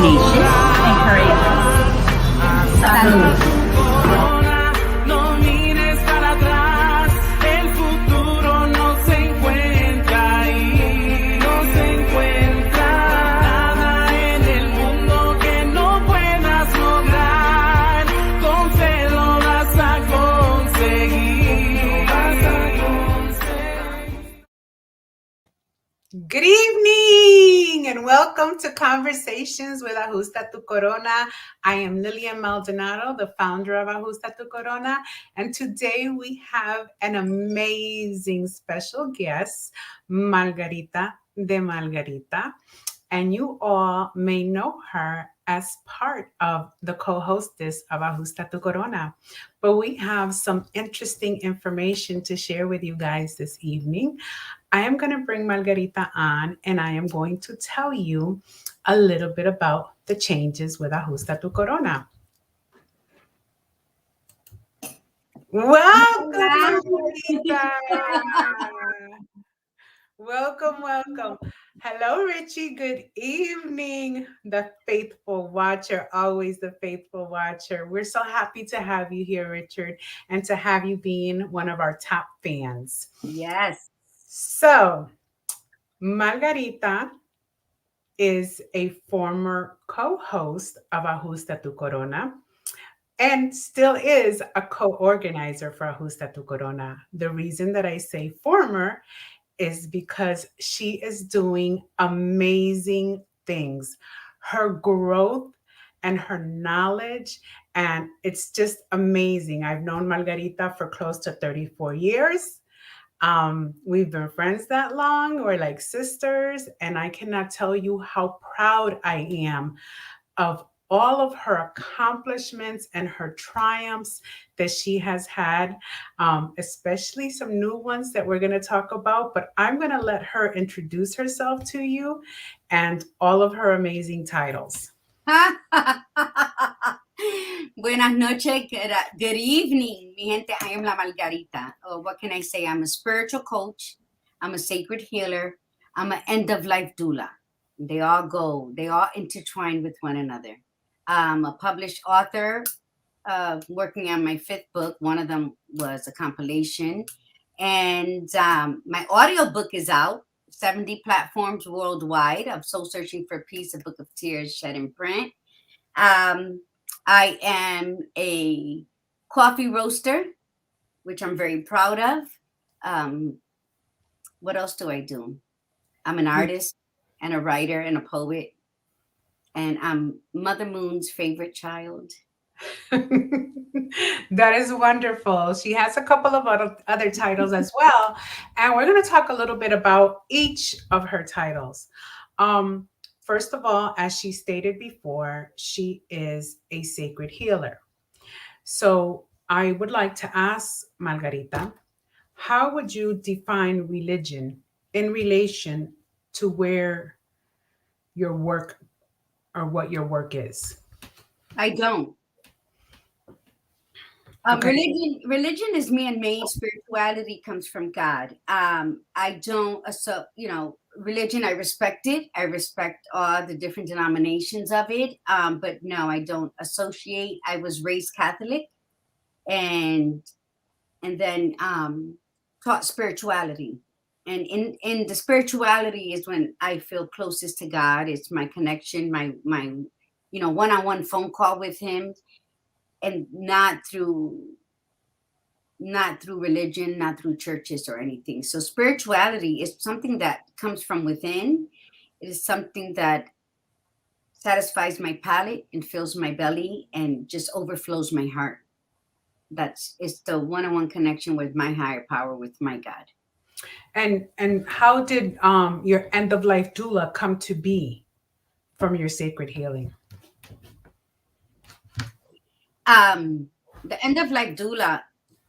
tenacious and courageous. Salud. No mires para atrás, el futuro no se encuentra ahí, no se encuentra nada en el mundo que no puedas lograr, con fe lo vas a conseguir, vas a conseguir. Good evening and welcome to Conversations with Ajusta Tu Corona. I am Lilian Maldonado, the founder of Ajusta Tu Corona, and today we have an amazing special guest, Margarita de Margarita, and you all may know her as part of the co-hostess of Ajusta Tu Corona. But we have some interesting information to share with you guys this evening. I am going to bring Margarita on and I am going to tell you a little bit about the changes with Ajusta Tu Corona. Welcome, Margarita. Welcome. Hello, Richie. Good evening. The faithful watcher, always the faithful watcher. We're so happy to have you here, Richard, and to have you being one of our top fans. Yes. So, Margarita is a former co-host of Ajusta Tu Corona and still is a co-organizer for Ajusta Tu Corona. The reason that I say former is because she is doing amazing things. Her growth and her knowledge, and it's just amazing. I've known Margarita for close to 34 years. We've been friends that long. We're like sisters, and I cannot tell you how proud I am of all of her accomplishments and her triumphs that she has had, especially some new ones that we're going to talk about. But I'm going to let her introduce herself to you and all of her amazing titles. Buenas noches, good evening, mi gente. I am La Margarita. Oh, what can I say? I'm a spiritual coach. I'm a sacred healer. I'm an end-of-life doula. They all intertwine with one another. I'm a published author, working on my 5th book. One of them was a compilation. And my audiobook is out, 70 platforms worldwide. I'm Soul Searching for Peace, a book of tears shed in print. I am a coffee roaster, which I'm very proud of. What else do I do? I'm an artist and a writer and a poet. And I'm Mother Moon's favorite child. That is wonderful. She has a couple of other titles as well. And we're going to talk a little bit about each of her titles. First of all, as she stated before, she is a sacred healer. So I would like to ask Margarita, how would you define religion in relation to where your work or what your work is? I don't. Okay. Religion is man-made. Spirituality comes from God. I don't, religion, I respect it. I respect all the different denominations of it. But no, I don't associate. I was raised Catholic and then taught spirituality. And in the spirituality is when I feel closest to God. It's my connection, my one-on-one phone call with him, and not through religion, not through churches or anything. So spirituality is something that comes from within. It is something that satisfies my palate and fills my belly and just overflows my heart. It's the one-on-one connection with my higher power, with my God. And how did your end-of-life doula come to be from your sacred healing? The end-of-life doula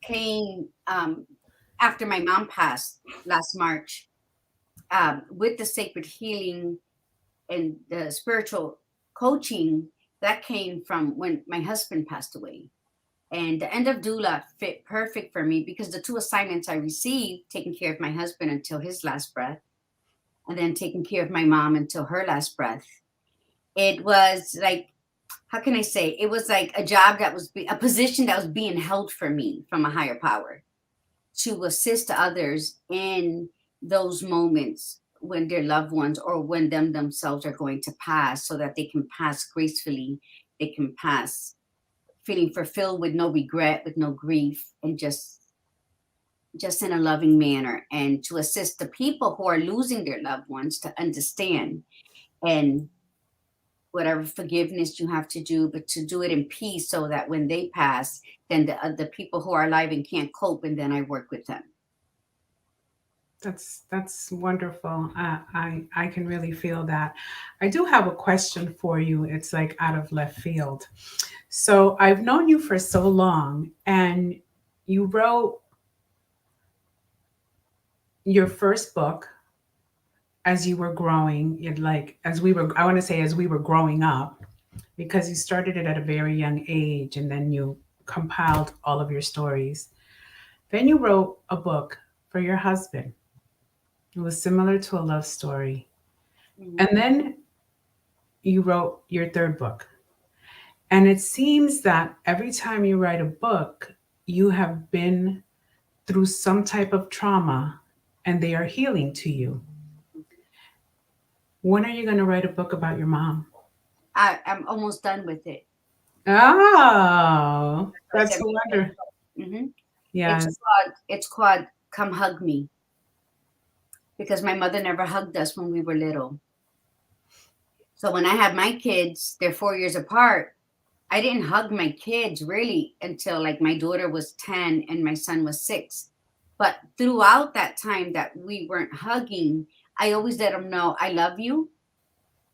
came after my mom passed last March. With the sacred healing and the spiritual coaching, that came from when my husband passed away. And the end of doula fit perfect for me because the 2 assignments I received, taking care of my husband until his last breath, and then taking care of my mom until her last breath. It was like, how can I say? It was like a job that was a position that was being held for me from a higher power to assist others in those moments when their loved ones or when them themselves are going to pass, so that they can pass gracefully, they can pass feeling fulfilled with no regret, with no grief, and just in a loving manner, and to assist the people who are losing their loved ones to understand, and whatever forgiveness you have to do, but to do it in peace, so that when they pass, then the people who are alive and can't cope, and then I work with them. That's wonderful. I can really feel that. I do have a question for you. It's like out of left field. So I've known you for so long, and you wrote your first book as you were growing. It like as we were, I want to say as we were growing up, because you started it at a very young age, and then you compiled all of your stories. Then you wrote a book for your husband. It was similar to a love story. And Mhm. then you wrote your third book. And it seems that every time you write a book, you have been through some type of trauma and they are healing to you. When are you going to write a book about your mom? I'm almost done with it. Oh, So I that's said, wonderful. hmm Yes. it's called "Come Hug Me," because my mother never hugged us when we were little. So when I had my kids, they're 4 years apart. I didn't hug my kids really until like my daughter was 10 and my son was 6. But throughout that time that we weren't hugging, I always let them know I love you.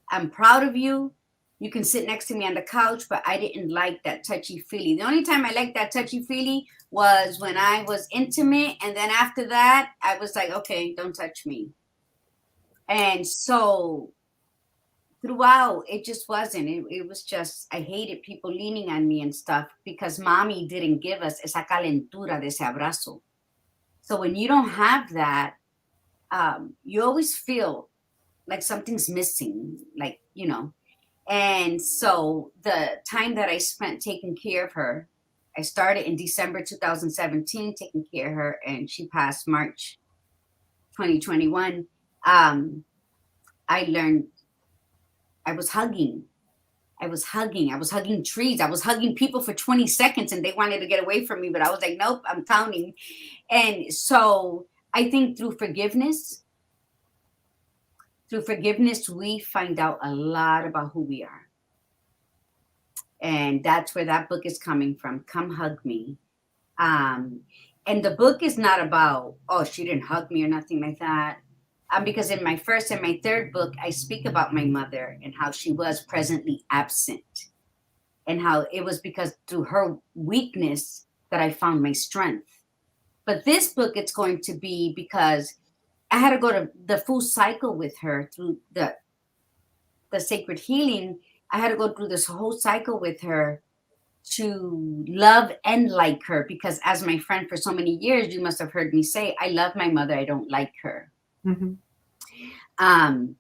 I'm proud of you. You can sit next to me on the couch, but I didn't like that touchy feely. The only time I liked that touchy feely was when I was intimate. And then after that, I was like, okay, don't touch me. And so throughout, it just wasn't. It was just, I hated people leaning on me and stuff because mommy didn't give us esa calentura de ese abrazo. So when you don't have that, you always feel like something's missing, like, And so the time that I spent taking care of her, I started in December 2017 taking care of her, and she passed March 2021. Um, I learned I was hugging. I was hugging trees. I was hugging people for 20 seconds and they wanted to get away from me, but I was like, nope, I'm counting. And so I think through forgiveness, we find out a lot about who we are. And that's where that book is coming from. Come hug me. Um, and the book is not about, oh, she didn't hug me or nothing like that. Because in my first and my third book, I speak about my mother and how she was presently absent, and how it was because through her weakness that I found my strength. But this book, it's going to be because I had to go to the full cycle with her through the sacred healing. I had to go through this whole cycle with her to love and like her, because as my friend for so many years, you must have heard me say, I love my mother, I don't like her. Hmm. Um,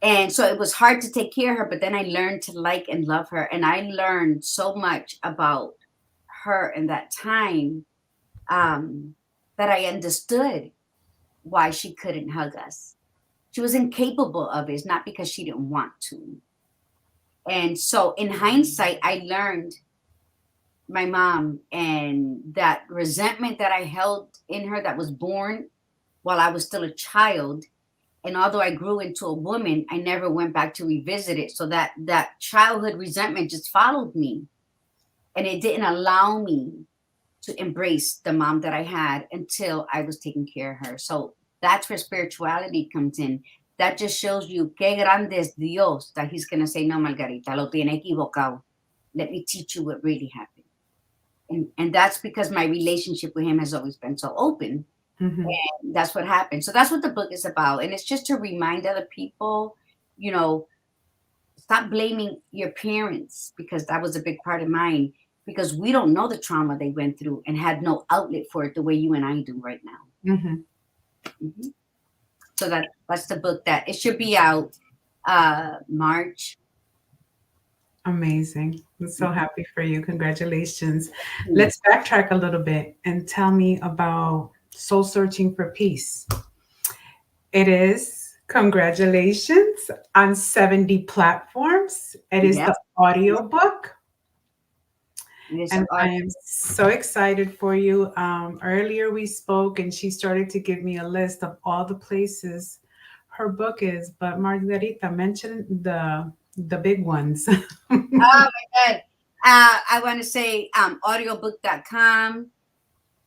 and so it was hard to take care of her, but then I learned to like and love her. And I learned so much about her in that time, um, that I understood why she couldn't hug us. She was incapable of it. It's not because she didn't want to. And so in hindsight, I learned my mom and that resentment that I held in her that was born while I was still a child. And although I grew into a woman, I never went back to revisit it. So that childhood resentment just followed me, and it didn't allow me to embrace the mom that I had until I was taking care of her. So that's where spirituality comes in. That just shows you que grande es Dios, that he's going to say, no, Margarita, lo tiene equivocado. Let me teach you what really happened. And that's because my relationship with him has always been so open. Hmm. And that's what happened. So that's what the book is about. And it's just to remind other people, you know, stop blaming your parents, because that was a big part of mine, because we don't know the trauma they went through and had no outlet for it the way you and I do right now. Hmm. So that's the book that it should be out March. Amazing. I'm so Mhm. happy for you. Congratulations. Let's backtrack a little bit and tell me about Soul Searching for Peace. It is, congratulations, on 70 platforms. It is Yes, the audiobook. yes, And I am so excited for you. Earlier we spoke and she started to give me a list of all the places her book is. But Margarita mentioned the big ones. oh my God. I want to say audiobook.com,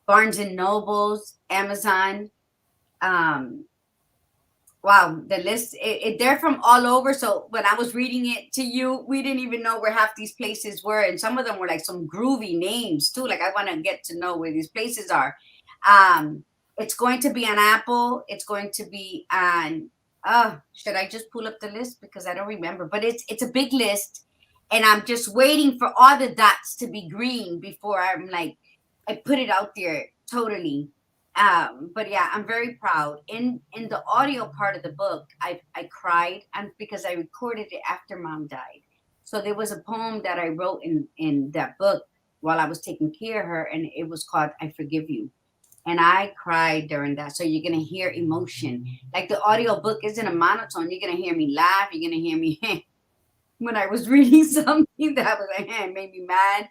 Barnes and Nobles, Amazon. Um, wow, the list, they're from all over. So when I was reading it to you, we didn't even know where half these places were. And some of them were like some groovy names too. Like I want to get to know where these places are. Um, it's going to be on Apple. It's going to be on, should I just pull up the list? Because I don't remember, but it's a big list. And I'm just waiting for all the dots to be green before I'm like, I put it out there totally. But yeah, I'm very proud. In the audio part of the book, I cried, and because I recorded it after mom died. So there was a poem that I wrote in that book while I was taking care of her, and it was called "I Forgive You." And I cried during that. So you're gonna hear emotion. Like the audio book isn't a monotone. You're gonna hear me laugh. You're gonna hear me when I was reading something that was like, made me mad.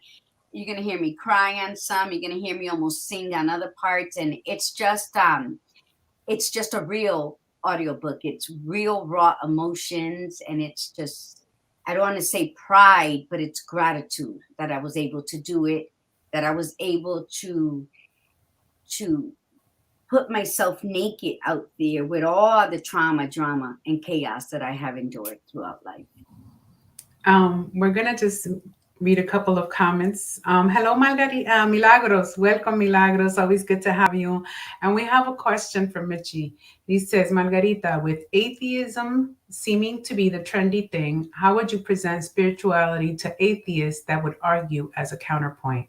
You're gonna hear me cry on some. You're gonna hear me almost sing on other parts, and it's just a real audiobook. It's real raw emotions, and it's just, I don't want to say pride, but it's gratitude that I was able to do it, that I was able to put myself naked out there with all the trauma, drama, and chaos that I have endured throughout life. We're gonna just read a couple of comments. Hello, Margarita, Milagros. Welcome, Milagros. Always good to have you. And we have a question from Richie. He says, Margarita, with atheism seeming to be the trendy thing, how would you present spirituality to atheists that would argue as a counterpoint?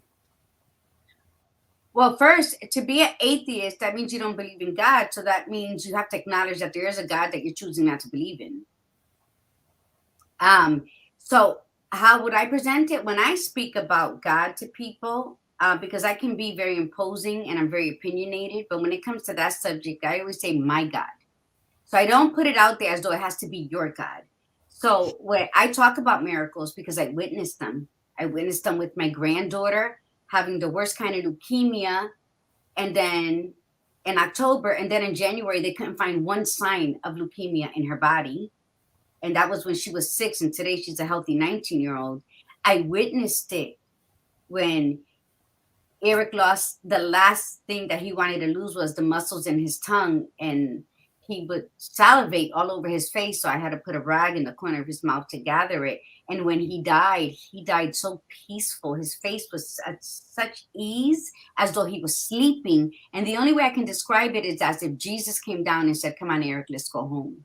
Well, first, to be an atheist, that means you don't believe in God. So that means you have to acknowledge that there is a God that you're choosing not to believe in. Um, so how would I present it when I speak about God to people? Because I can be very imposing and I'm very opinionated, but when it comes to that subject, I always say my God. So I don't put it out there as though it has to be your God. So when I talk about miracles, because I witnessed them with my granddaughter having the worst kind of leukemia, and then in October, and then in January, they couldn't find one sign of leukemia in her body, and that was when she was 6, and today she's a healthy 19-year-old. I witnessed it when Eric lost the last thing that he wanted to lose was the muscles in his tongue, and he would salivate all over his face. So I had to put a rag in the corner of his mouth to gather it. And when he died so peaceful. His face was at such ease, as though he was sleeping. And the only way I can describe it is as if Jesus came down and said, "Come on, Eric, let's go home."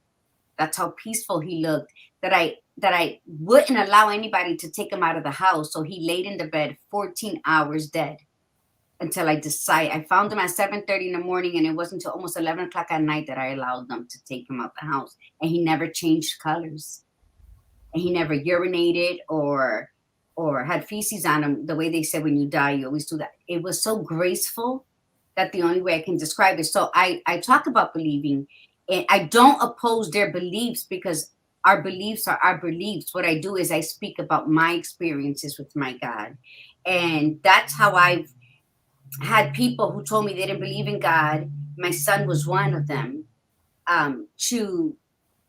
That's how peaceful he looked. That I wouldn't allow anybody to take him out of the house. So he laid in the bed 14 hours dead until I decide. I found him at 7:30 in the morning, and it wasn't until almost 11 o'clock at night that I allowed them to take him out the house. And he never changed colors, and he never urinated or had feces on him. The way they said when you die, you always do that. It was so graceful that the only way I can describe it. So I talk about believing, and I don't oppose their beliefs because our beliefs are our beliefs. What I do is I speak about my experiences with my God, and that's how I've had people who told me they didn't believe in God. My son was one of them. To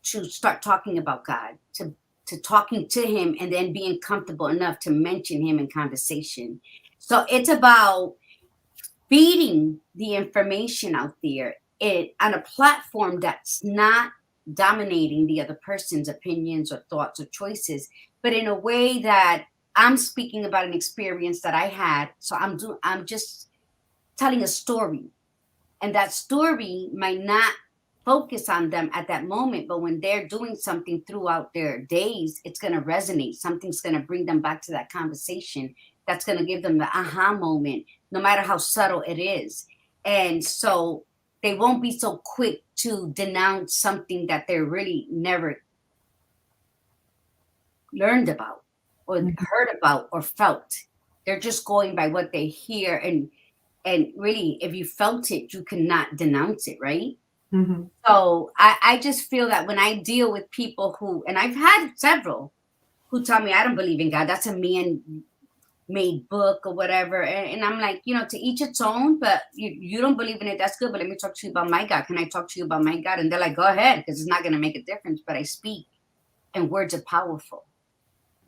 start talking about God, to talking to him, and then being comfortable enough to mention him in conversation. So it's about feeding the information out there on a platform that's not dominating the other person's opinions or thoughts or choices, but in a way that I'm speaking about an experience that I had. So I'm just telling a story, and that story might not focus on them at that moment, but when they're doing something throughout their days, it's going to resonate. Something's going to bring them back to that conversation, that's going to give them the aha moment, no matter how subtle it is. And so they won't be so quick to denounce something that they're really never learned about or heard about or felt. They're just going by what they hear, and really, if you felt it, you cannot denounce it, right? Mm-hmm. So I just feel that when I deal with people who, and I've had several who tell me I don't believe in God, that's a man-made book or whatever, and I'm like, to each its own. But you don't believe in it, that's good. But let me talk to you about my God. Can I talk to you about my God? And they're like, go ahead, because it's not going to make a difference. But I speak, and words are powerful.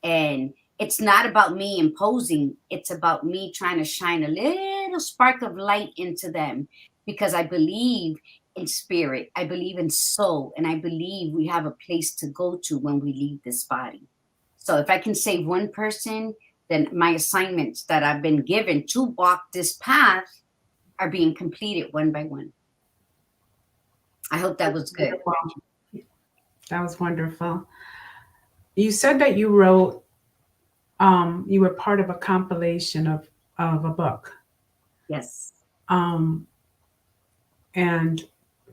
And it's not about me imposing. It's about me trying to shine a little spark of light into them, because I believe in spirit. I believe in soul. And I believe we have a place to go to when we leave this body. So if I can save one person, then my assignments that I've been given to walk this path are being completed one by one. I hope that was good. Wonderful. That was wonderful. You said that you wrote, you were part of a compilation of a book. Yes. And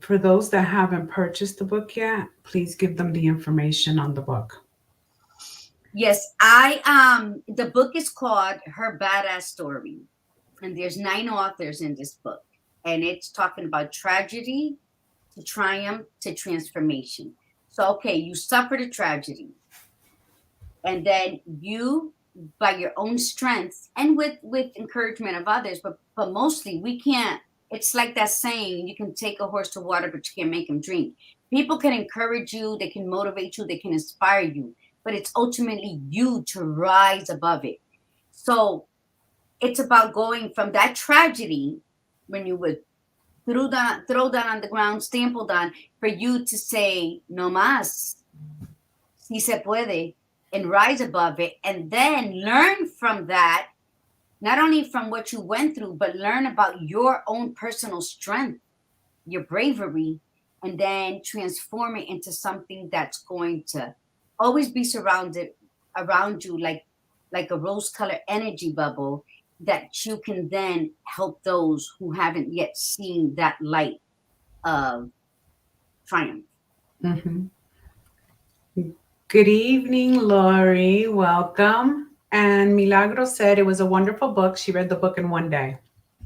for those that haven't purchased the book yet, please give them the information on the book. Yes, the book is called Her Badass Story, and there's 9 authors in this book, and it's talking about tragedy to triumph to transformation. So, okay, you suffered a tragedy, and then you, by your own strength and with encouragement of others, but mostly we can't. It's like that saying, you can take a horse to water, but you can't make him drink. People can encourage you, they can motivate you, they can inspire you, but it's ultimately you to rise above it. So it's about going from that tragedy, when you would throw down on the ground, stampled on, for you to say, no más, si se puede, and rise above it, and then learn from that, not only from what you went through, but learn about your own personal strength, your bravery, and then transform it into something that's going to always be surrounded around you, like a rose-colored energy bubble, that you can then help those who haven't yet seen that light of triumph. Mm-hmm. Good evening, Lori. Welcome. And Milagro said it was a wonderful book. She read the book in one day.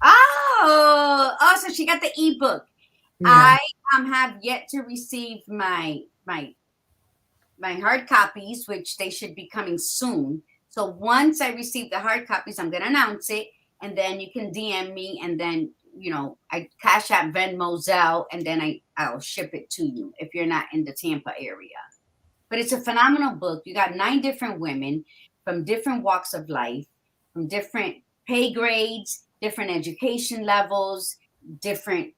Oh, so she got the ebook. Yeah. I have yet to receive my hard copies, which they should be coming soon. So once I receive the hard copies, I'm going to announce it, and then you can DM me, and then, I Cash App, Venmo, Zelle, and then I'll ship it to you if you're not in the Tampa area. But it's a phenomenal book. You got 9 different women from different walks of life, from different pay grades, different education levels, different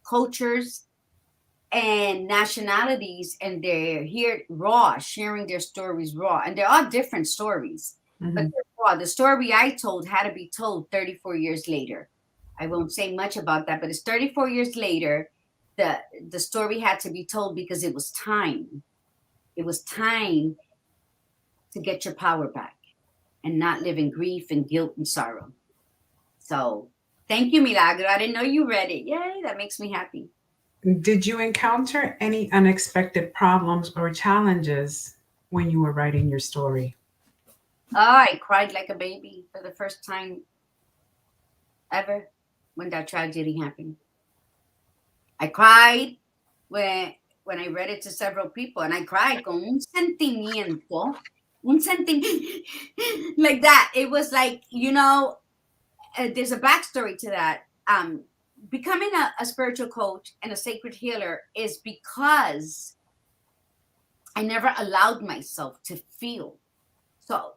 cultures and nationalities, and they're here raw, sharing their stories raw, and they're all different stories. Mm-hmm. But they're raw. The story I told had to be told 34 years later. I won't say much about that, but it's 34 years later. The story had to be told because it was time. It was time to get your power back and not live in grief and guilt and sorrow. So thank you, Milagro. I didn't know you read it. Yay, that makes me happy. Did you encounter any unexpected problems or challenges when you were writing your story? Oh, I cried like a baby for the first time ever when that tragedy happened. I cried when I read it to several people, and I cried con un sentimiento, like that. It was like, there's a backstory to that. Becoming a spiritual coach and a sacred healer is because I never allowed myself to feel. So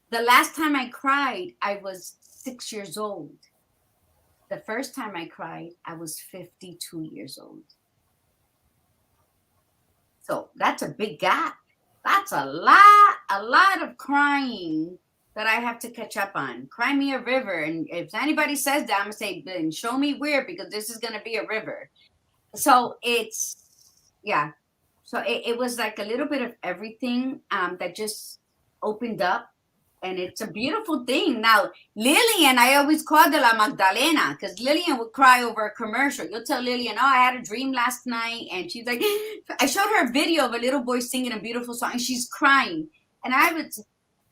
the last time I cried, I was 6 years old. The first time I cried, I was 52 years old. So that's a big gap. That's a lot of crying that I have to catch up on. Cry me a river. And if anybody says that, I'm going to say, then show me where, because this is going to be a river. So yeah. So it was like a little bit of everything that just opened up. And it's a beautiful thing. Now, Lillian, I always called her La Magdalena, because Lillian would cry over a commercial. You'll tell Lillian, I had a dream last night. And she's like, I showed her a video of a little boy singing a beautiful song, and she's crying. And I would,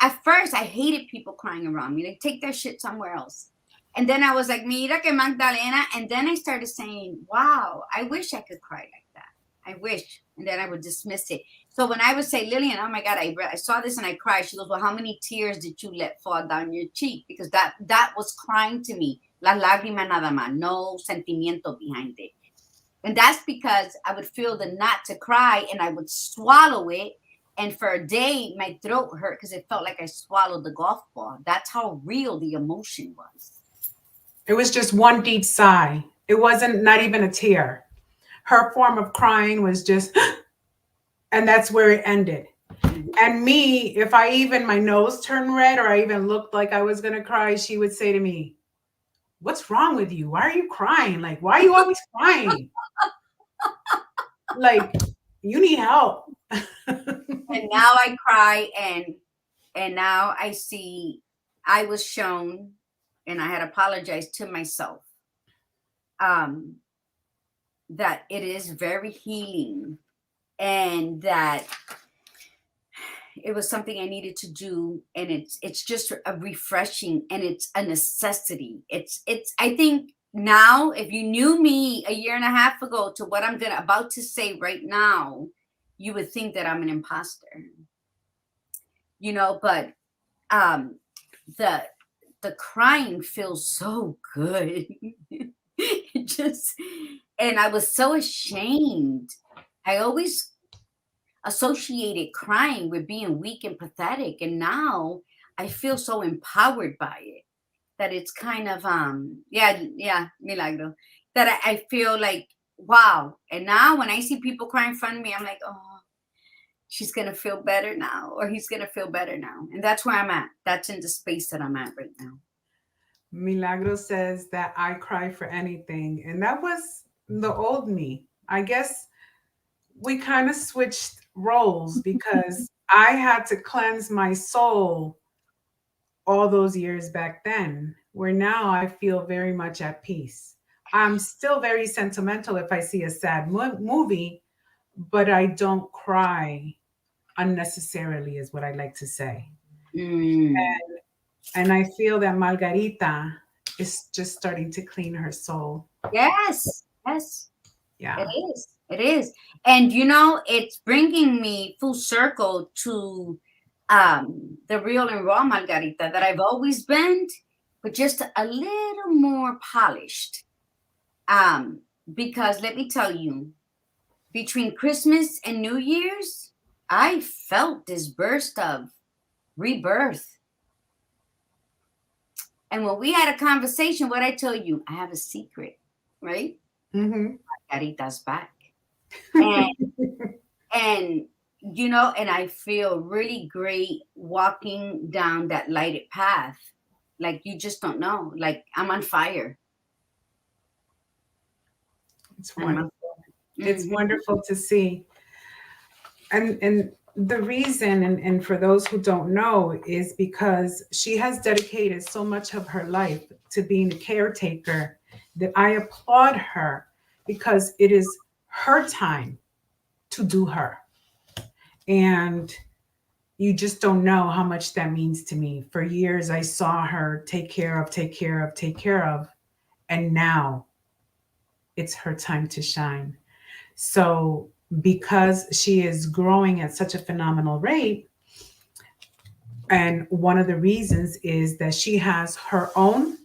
at first I hated people crying around me. Like, take their shit somewhere else. And then I was like, mira que Magdalena. And then I started saying, wow, I wish I could cry like that. I wish. And then I would dismiss it. So when I would say, Lillian, oh my God, I saw this and I cried. She goes, well, how many tears did you let fall down your cheek? Because that was crying to me. La lágrima nada más. No sentimiento behind it. And that's because I would feel the not to cry and I would swallow it. And for a day, my throat hurt because it felt like I swallowed the golf ball. That's how real the emotion was. It was just one deep sigh. It wasn't not even a tear. Her form of crying was just, and that's where it ended. And me, if I even my nose turned red or I even looked like I was gonna cry, she would say to me, "What's wrong with you? Why are you crying? Like, why are you always crying? Like, you need help." And now I cry and now I see I was shown and I had apologized to myself that it is very healing and that it was something I needed to do, and it's just a refreshing and it's a necessity. It's I think now if you knew me a year and a half ago to what I'm about to say right now, you would think that I'm an imposter. But the crying feels so good. It just and I was so ashamed. I always associated crying with being weak and pathetic, and now I feel so empowered by it that it's kind of yeah, milagro, that I feel like wow. And now when I see people crying in front of me, I'm like, oh, she's gonna feel better now, or he's gonna feel better now. And that's where I'm at. That's in the space that I'm at right now. Milagro says that I cry for anything. And that was the old me. I guess we kind of switched roles because I had to cleanse my soul all those years back then, where now I feel very much at peace. I'm still very sentimental if I see a sad movie, but I don't cry unnecessarily, is what I like to say. Mm. And I feel that Margarita is just starting to clean her soul. Yes, yes. It Yeah. is. It is. And it's bringing me full circle to the real and raw Margarita that I've always been, but just a little more polished. Because let me tell you, between Christmas and New Year's, I felt this burst of rebirth. And when we had a conversation, what I tell you, I have a secret, right? Mm-hmm. Margarita's back. And and and I feel really great walking down that lighted path. Like you just don't know. Like I'm on fire. It's I'm on, wonderful. It's Mhm. wonderful to see. And the reason, and for those who don't know, is because she has dedicated so much of her life to being a caretaker that I applaud her because it is her time to do her. And you just don't know how much that means to me. For years, I saw her take care of, take care of, take care of. And now it's her time to shine. So, because she is growing at such a phenomenal rate, and one of the reasons is that she has her own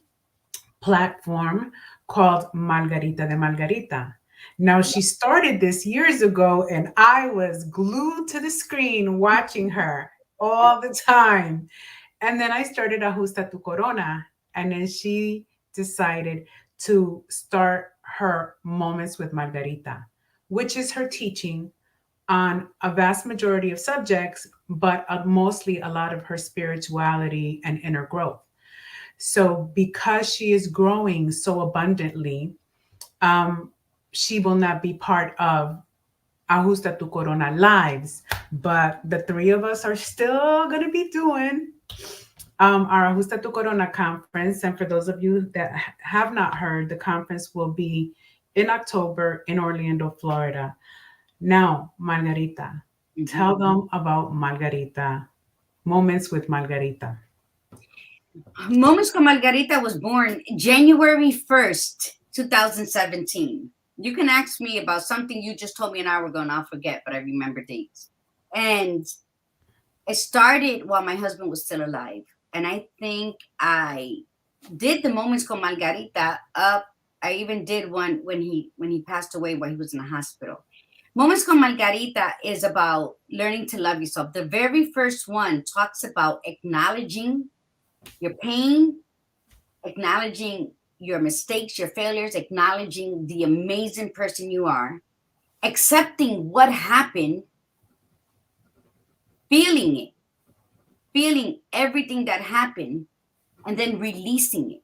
platform called Margarita de Margarita. Now, she started this years ago, and I was glued to the screen watching her all the time. And then I started Ajusta tu Corona, and then she decided to start her Moments with Margarita, which is her teaching on a vast majority of subjects, but mostly a lot of her spirituality and inner growth. So, because she is growing so abundantly, um, she will not be part of Ajusta tu Corona lives, but the three of us are still going to be doing our Ajusta tu Corona conference. And for those of you that have not heard, the conference will be in October in Orlando, Florida. Now, Margarita, Mhm. tell them about Margarita. Moments with Margarita. Moments con Margarita was born January 1st, 2017. You can ask me about something you just told me an hour ago and I'll forget, but I remember dates. And it started while my husband was still alive. And I think I did the Moments con Margarita up. I even did one when he passed away while he was in the hospital. Moments con Margarita is about learning to love yourself. The very first one talks about acknowledging your pain, acknowledging your mistakes, your failures, acknowledging the amazing person you are, accepting what happened, feeling it, feeling everything that happened, and then releasing it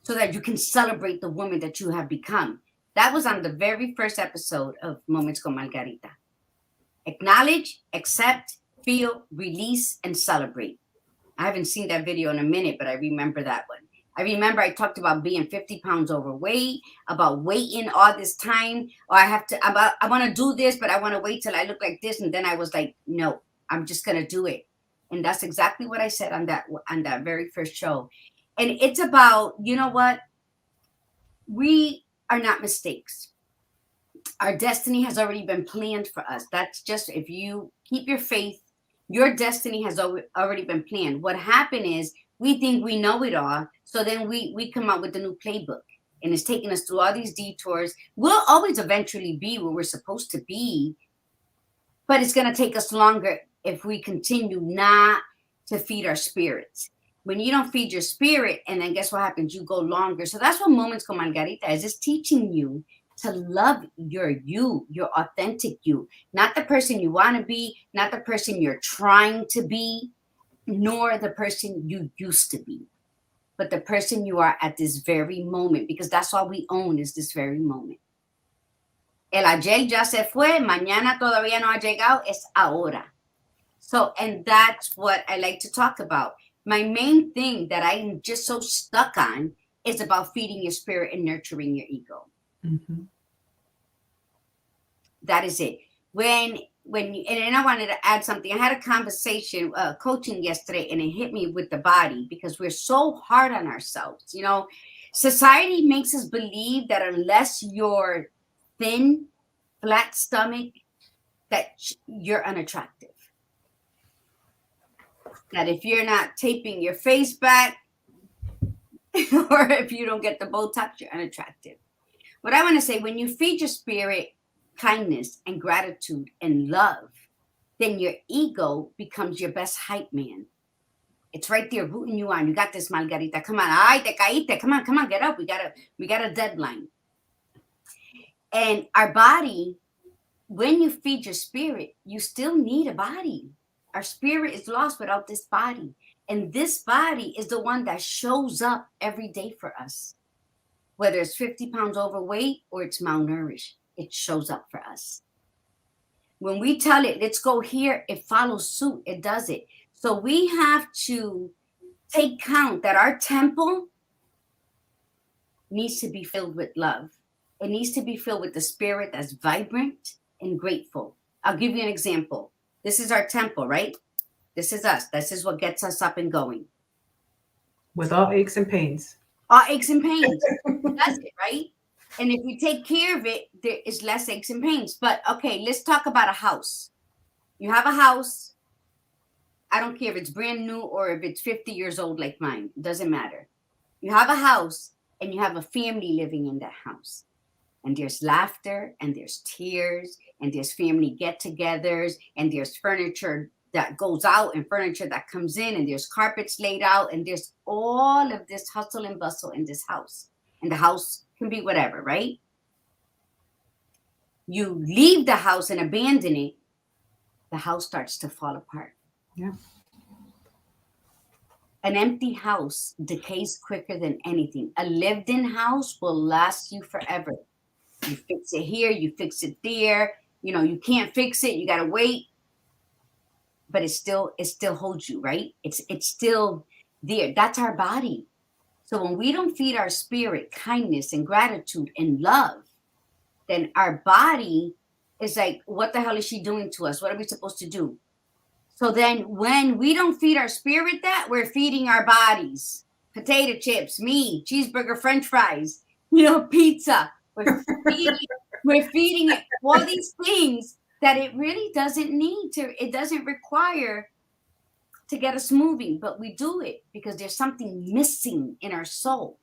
so that you can celebrate the woman that you have become. That was on the very first episode of Moments con Margarita. Acknowledge, accept, feel, release, and celebrate. I haven't seen that video in a minute, but I remember that one. I remember I talked about being 50 pounds overweight, about waiting all this time, or I want to do this, but I want to wait till I look like this. And then I was like, no, I'm just going to do it. And that's exactly what I said on that very first show. And it's about, you know what? We are not mistakes. Our destiny has already been planned for us. That's just, if you keep your faith, your destiny has already been planned. What happened is we think we know it all. So then we come out with the new playbook, and it's taking us through all these detours. We'll always eventually be where we're supposed to be, but it's going to take us longer if we continue not to feed our spirits. When you don't feed your spirit, and then guess what happens? You go longer. So that's what Moments con Margarita is. It's teaching you to love your authentic you, not the person you want to be, not the person you're trying to be, nor the person you used to be, but the person you are at this very moment, because that's all we own is this very moment. El ayer ya se fue, mañana todavía no ha llegado, es ahora. So, and that's what I like to talk about. My main thing that I'm just so stuck on is about feeding your spirit and nurturing your ego. Mm-hmm. That is it. And then I wanted to add something. I had a conversation, coaching yesterday, and it hit me with the body, because we're so hard on ourselves. You know, society makes us believe that unless you're thin, flat stomach, that you're unattractive. That if you're not taping your face back, or if you don't get the Botox, you're unattractive. What I want to say, when you feed your spirit kindness and gratitude and love, then your ego becomes your best hype man. It's right there rooting you on. You got this, Margarita. Come on. Ay, te caíste. Come on, get up. We got a deadline. And our body, when you feed your spirit, you still need a body. Our spirit is lost without this body. And this body is the one that shows up every day for us. Whether it's 50 pounds overweight or it's malnourished, it shows up for us. When we tell it, let's go here, it follows suit. It does it. So we have to take count that our temple needs to be filled with love. It needs to be filled with the spirit that's vibrant and grateful. I'll give you an example. This is our temple, right? This is us. This is what gets us up and going. With all aches and pains. All aches and pains. That's it, right? And if we take care of it, there is less aches and pains. But okay, let's talk about a house. You have a house. I don't care if it's brand new or if it's 50 years old like mine. It doesn't matter. You have a house and you have a family living in that house. And there's laughter and there's tears and there's family get-togethers and there's furniture that goes out and furniture that comes in and there's carpets laid out and there's all of this hustle and bustle in this house. And the house can be whatever, right? You leave the house and abandon it, the house starts to fall apart. Yeah. An empty house decays quicker than anything. A lived-in house will last you forever. You fix it here, you fix it there. You know, you can't fix it. You got to wait. But it still holds you, right? It's still there. That's our body. So when we don't feed our spirit kindness and gratitude and love, then our body is like, what the hell is she doing to us? What are we supposed to do? So then when we don't feed our spirit that, we're feeding our bodies. Potato chips, meat, cheeseburger, french fries, pizza. We're feeding it all these things that it really doesn't need to, it doesn't require to get us moving, but we do it because there's something missing in our soul.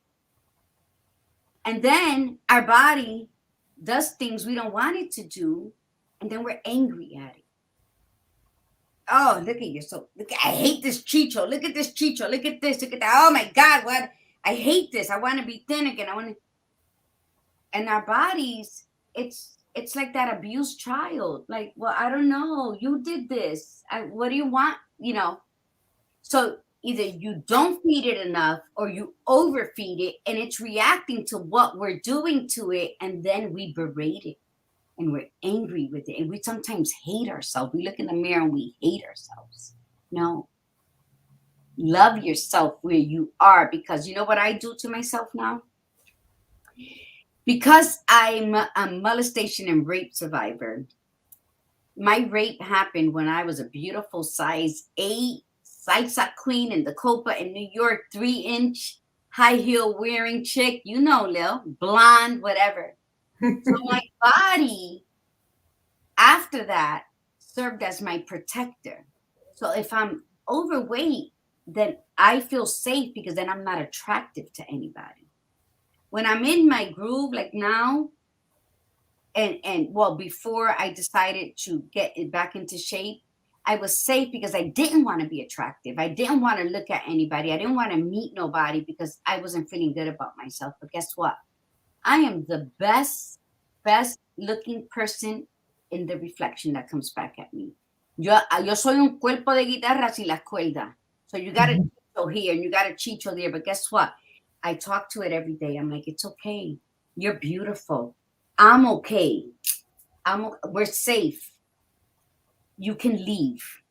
And then our body does things we don't want it to do, and then we're angry at it. Oh, look at yourself. I hate this chicho. Look at this chicho. Look at this. Look at that. Oh my God, what? I hate this. I want to be thin again. And our bodies, it's like that abused child. Like, well, I don't know. You did this. What do you want? So either you don't feed it enough or you overfeed it, and it's reacting to what we're doing to it, and then we berate it. And we're angry with it. And we sometimes hate ourselves. We look in the mirror and we hate ourselves. No. Love yourself where you are. Because you know what I do to myself now? Because I'm a molestation and rape survivor. My rape happened when I was a beautiful size 8 salsa queen in the Copa in New York, 3-inch high heel wearing chick. Lil, blonde, whatever. So my body, after that, served as my protector. So if I'm overweight, then I feel safe because then I'm not attractive to anybody. When I'm in my groove, like now, and before I decided to get it back into shape, I was safe because I didn't want to be attractive. I didn't want to look at anybody. I didn't want to meet nobody because I wasn't feeling good about myself. But guess what? I am the best looking person in the reflection that comes back at me. Yo soy un cuerpo de guitarra sin las cuerdas. So you got a chicho here and you got a chicho there. But guess what? I talk to it every day. I'm like, it's okay. You're beautiful. I'm okay. We're safe. You can leave.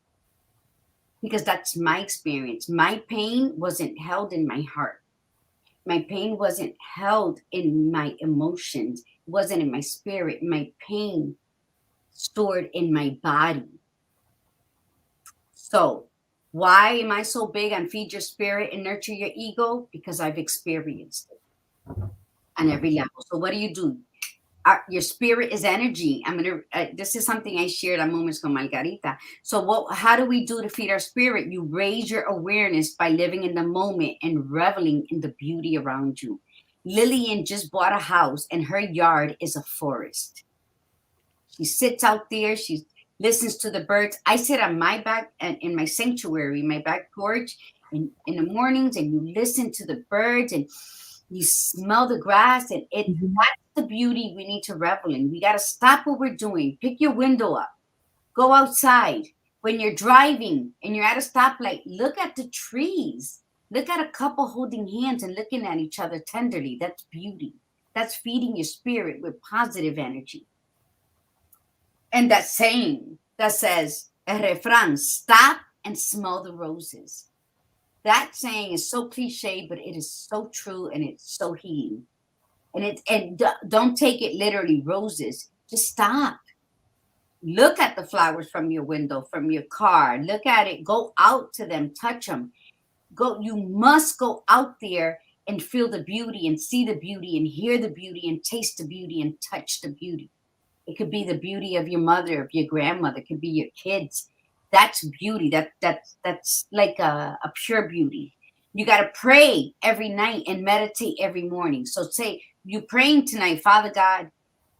Because that's my experience. My pain wasn't held in my heart. My pain wasn't held in my emotions. It wasn't in my spirit. My pain stored in my body. So why am I so big on feed your spirit and nurture your ego? Because I've experienced it on every level. So what do? Your spirit is energy. This is something I shared on Moments con Margarita. So how do we do to feed our spirit? You raise your awareness by living in the moment and reveling in the beauty around you. Lillian just bought a house and her yard is a forest. She sits out there. She listens to the birds. I sit on my back and in my sanctuary, my back porch in the mornings, and you listen to the birds and you smell the grass, and that's the beauty we need to revel in. We got to stop what we're doing. Pick your window up. Go outside. When you're driving and you're at a stoplight, look at the trees. Look at a couple holding hands and looking at each other tenderly. That's beauty. That's feeding your spirit with positive energy. And that saying that says, el refrán, stop and smell the roses. That saying is so cliche, but it is so true and it's so healing. And don't take it literally, roses. Just stop. Look at the flowers from your window, from your car. Look at it. Go out to them. Touch them. You must go out there and feel the beauty and see the beauty and hear the beauty and taste the beauty and touch the beauty. It could be the beauty of your mother, of your grandmother. It could be your kids. That's beauty. That's like a pure beauty. You got to pray every night and meditate every morning. So say you're praying tonight, Father God,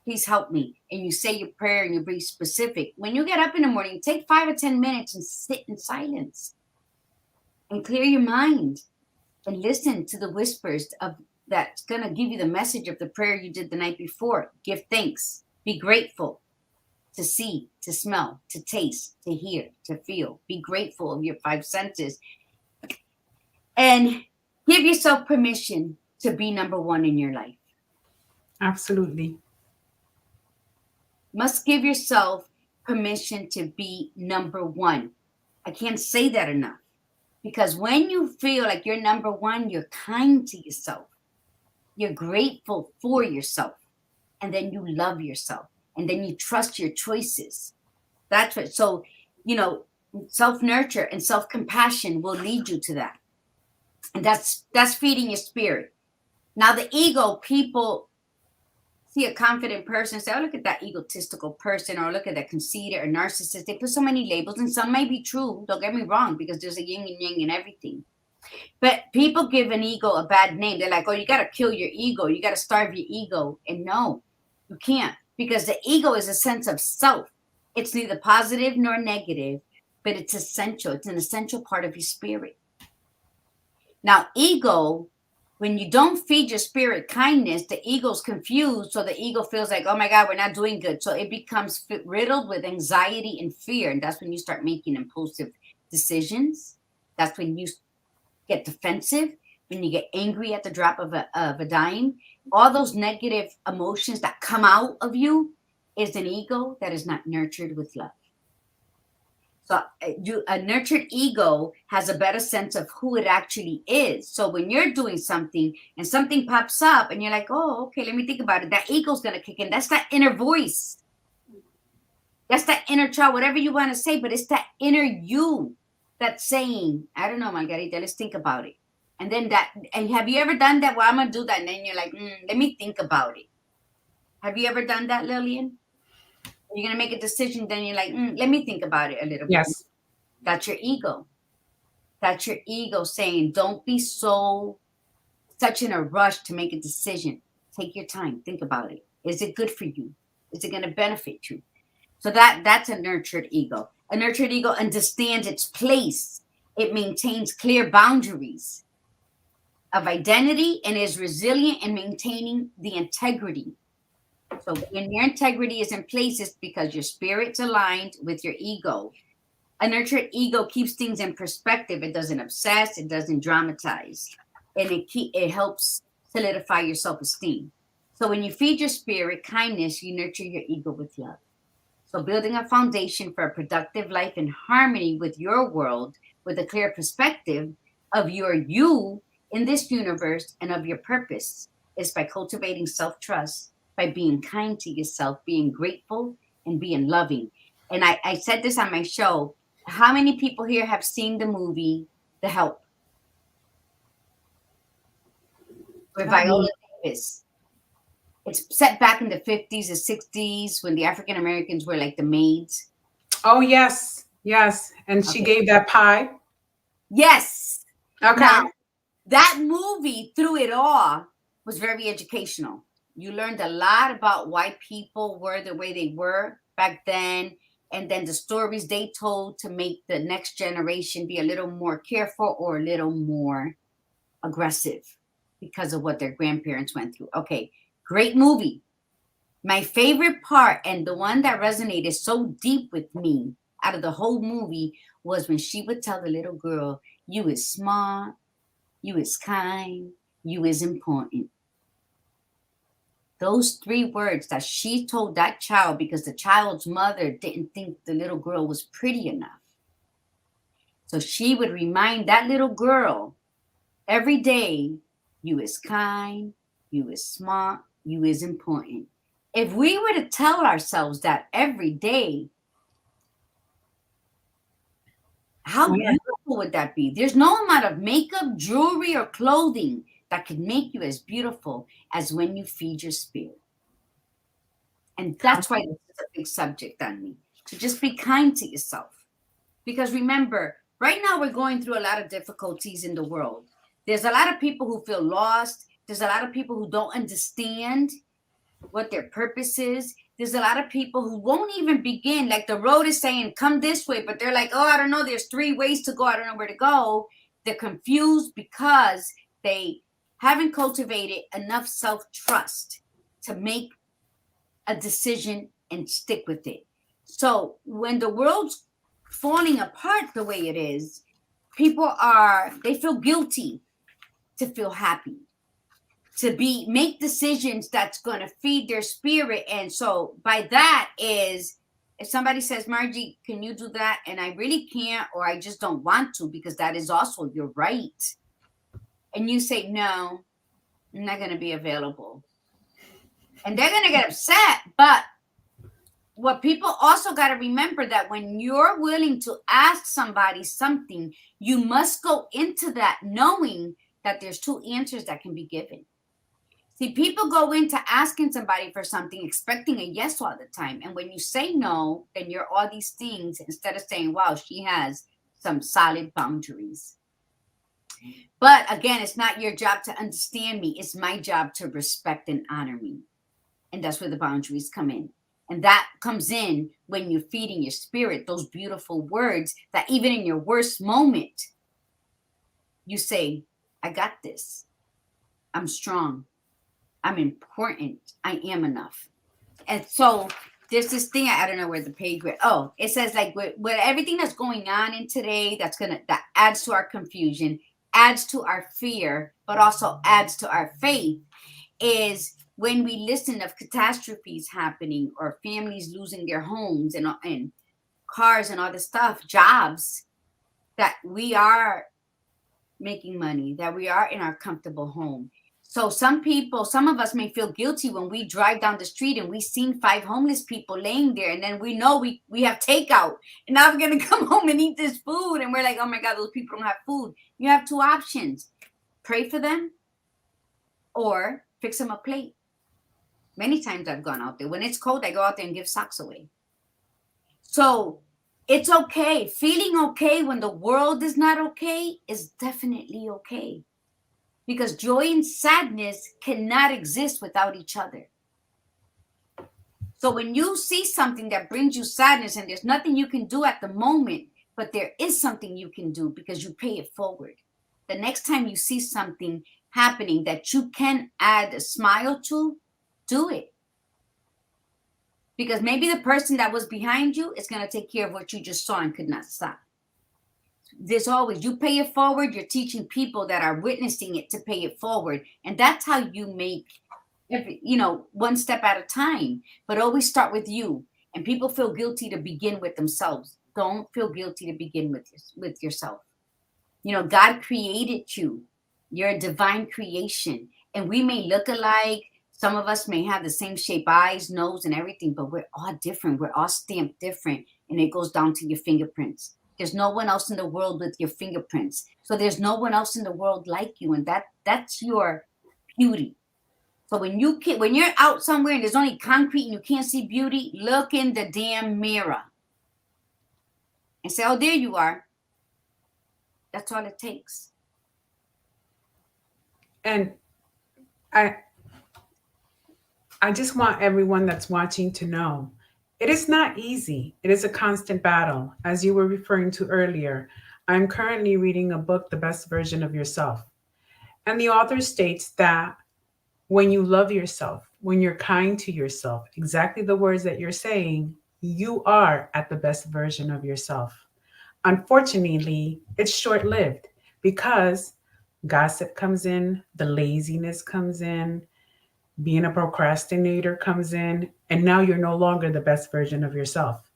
please help me. And you say your prayer and you be specific. When you get up in the morning, take 5 or 10 minutes and sit in silence and clear your mind and listen to the whispers of that's going to give you the message of the prayer you did the night before. Give thanks. Be grateful. To see, to smell, to taste, to hear, to feel. Be grateful of your 5 senses. And give yourself permission to be number one in your life. Absolutely. Must give yourself permission to be number one. I can't say that enough. Because when you feel like you're number one, you're kind to yourself. You're grateful for yourself. And then you love yourself. And then you trust your choices. That's what, so, Self-nurture and self-compassion will lead you to that. And that's feeding your spirit. Now the ego, people see a confident person, say, oh, look at that egotistical person, or look at that conceited or narcissist. They put so many labels, and some may be true, don't get me wrong, because there's a yin and yang in everything. But people give an ego a bad name. They're like, oh, you got to kill your ego, you got to starve your ego. And no, you can't, because the ego is a sense of self. It's neither positive nor negative, but it's essential. It's an essential part of your spirit. Now, ego, when you don't feed your spirit kindness, the ego's confused. So the ego feels like, oh my God, we're not doing good. So it becomes riddled with anxiety and fear. And that's when you start making impulsive decisions. That's when you get defensive, when you get angry at the drop of a dime. All those negative emotions that come out of you is an ego that is not nurtured with love. So a nurtured ego has a better sense of who it actually is. So when you're doing something and something pops up and you're like, oh, okay, let me think about it. That ego's going to kick in. That's that inner voice. That's that inner child, whatever you want to say, but it's that inner you that's saying, I don't know, Margarita, let's think about it. And then and have you ever done that? Well, I'm going to do that. And then you're like, let me think about it. Have you ever done that, Lillian? You're going to make a decision, then you're like, let me think about it a little bit. Yes. That's your ego. That's your ego saying, don't be such in a rush to make a decision. Take your time. Think about it. Is it good for you? Is it going to benefit you? So that's a nurtured ego. A nurtured ego understands its place. It maintains clear boundaries of identity and is resilient in maintaining the integrity. So when your integrity is in place, it's because your spirit's aligned with your ego. A nurtured ego keeps things in perspective. It doesn't obsess. It doesn't dramatize. And it helps solidify your self-esteem. So when you feed your spirit kindness, you nurture your ego with love. So building a foundation for a productive life in harmony with your world, with a clear perspective of your you in this universe and of your purpose, is by cultivating self-trust, by being kind to yourself, being grateful, and being loving. And I said this on my show. How many people here have seen the movie The Help with Viola Davis? It's set back in the 50s and 60s when the African Americans were like the maids. Oh, yes. Yes. And she gave that pie. Yes. Okay. Now, that movie, through it all, was very educational. You learned a lot about why people were the way they were back then, and then the stories they told to make the next generation be a little more careful or a little more aggressive because of what their grandparents went through. Okay, great movie. My favorite part, and the one that resonated so deep with me out of the whole movie, was when she would tell the little girl, you is smart, you is kind, you is important. Those 3 words that she told that child, because the child's mother didn't think the little girl was pretty enough. So she would remind that little girl every day, you is kind, you is smart, you is important. If we were to tell ourselves that every day, how beautiful would that be? There's no amount of makeup, jewelry, or clothing that could make you as beautiful as when you feed your spirit. And that's why this is a big subject on me. So just be kind to yourself. Because remember, right now we're going through a lot of difficulties in the world. There's a lot of people who feel lost. There's a lot of people who don't understand what their purpose is. There's a lot of people who won't even begin. Like the road is saying, come this way. But they're like, oh, I don't know. There's 3 ways to go. I don't know where to go. They're confused because they haven't cultivated enough self-trust to make a decision and stick with it. So when the world's falling apart the way it is, they feel guilty to feel happy, to make decisions that's going to feed their spirit. And so by that is, if somebody says, Margie, can you do that? And I really can't, or I just don't want to, because that is also your right. And you say, no, I'm not going to be available. And they're going to get upset, but what people also got to remember that when you're willing to ask somebody something, you must go into that knowing that there's two answers that can be given. See, people go into asking somebody for something expecting a yes all the time. And when you say no, then you're all these things instead of saying, wow, she has some solid boundaries. But again, it's not your job to understand me. It's my job to respect and honor me. And that's where the boundaries come in. And that comes in when you're feeding your spirit those beautiful words that even in your worst moment, you say, I got this. I'm strong. I'm important. I am enough. And so there's this thing, I don't know where the page went. Oh, it says like with everything that's going on in today, that adds to our confusion, adds to our fear, but also adds to our faith, is when we listen of catastrophes happening or families losing their homes and cars and all this stuff, jobs, that we are making money, that we are in our comfortable home. So some of us may feel guilty when we drive down the street and we seen 5 homeless people laying there, and then we know we have takeout, and now we're gonna come home and eat this food, and we're like, oh my God, those people don't have food. You have 2 options: pray for them or fix them a plate. Many times I've gone out there. When it's cold, I go out there and give socks away. So it's okay. Feeling okay when the world is not okay is definitely okay. Because joy and sadness cannot exist without each other. So when you see something that brings you sadness and there's nothing you can do at the moment, but there is something you can do because you pay it forward. The next time you see something happening that you can add a smile to, do it. Because maybe the person that was behind you is going to take care of what you just saw and could not stop. There's always, you pay it forward, you're teaching people that are witnessing it to pay it forward. And that's how you make, one step at a time. But always start with you. And people feel guilty to begin with themselves. Don't feel guilty to begin with yourself. God created you. You're a divine creation. And we may look alike. Some of us may have the same shape, eyes, nose, and everything, but we're all different. We're all stamped different. And it goes down to your fingerprints. There's no one else in the world with your fingerprints. So there's no one else in the world like you. And that's your beauty. So when you're out somewhere and there's only concrete and you can't see beauty, look in the damn mirror. And say, oh, there you are. That's all it takes. And I just want everyone that's watching to know it is not easy. It is a constant battle. As you were referring to earlier, I'm currently reading a book, The Best Version of Yourself. And the author states that when you love yourself, when you're kind to yourself, exactly the words that you're saying, you are at the best version of yourself. Unfortunately, it's short-lived because gossip comes in, the laziness comes in, being a procrastinator comes in, and now you're no longer the best version of yourself.